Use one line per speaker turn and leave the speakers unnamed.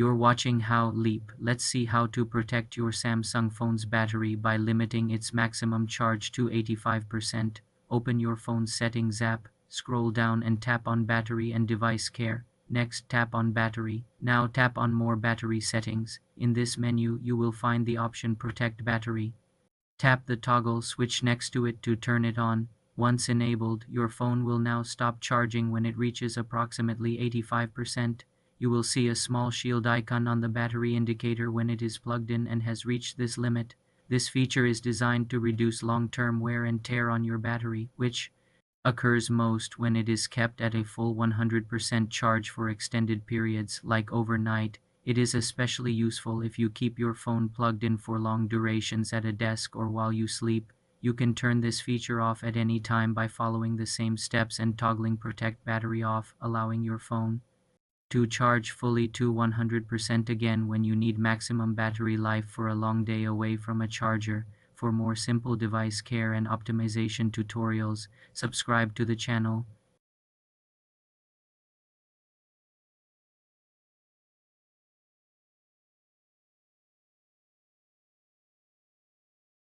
You're watching How Leap. Let's see how to protect your Samsung phone's battery by limiting its maximum charge to 85%. Open your phone's settings app, scroll down and tap on Battery and Device Care. Next, tap on Battery. Now tap on More Battery Settings. In this menu, you will find the option Protect Battery. Tap the toggle switch next to it to turn it on. Once enabled, your phone will now stop charging when it reaches approximately 85%. You will see a small shield icon on the battery indicator when it is plugged in and has reached this limit. This feature is designed to reduce long-term wear and tear on your battery, which occurs most when it is kept at a full 100% charge for extended periods, like overnight. It is especially useful if you keep your phone plugged in for long durations at a desk or while you sleep. You can turn this feature off at any time by following the same steps and toggling Protect Battery off, allowing your phone to charge fully to 100% again when you need maximum battery life for a long day away from a charger. For more simple device care and optimization tutorials, subscribe to the channel.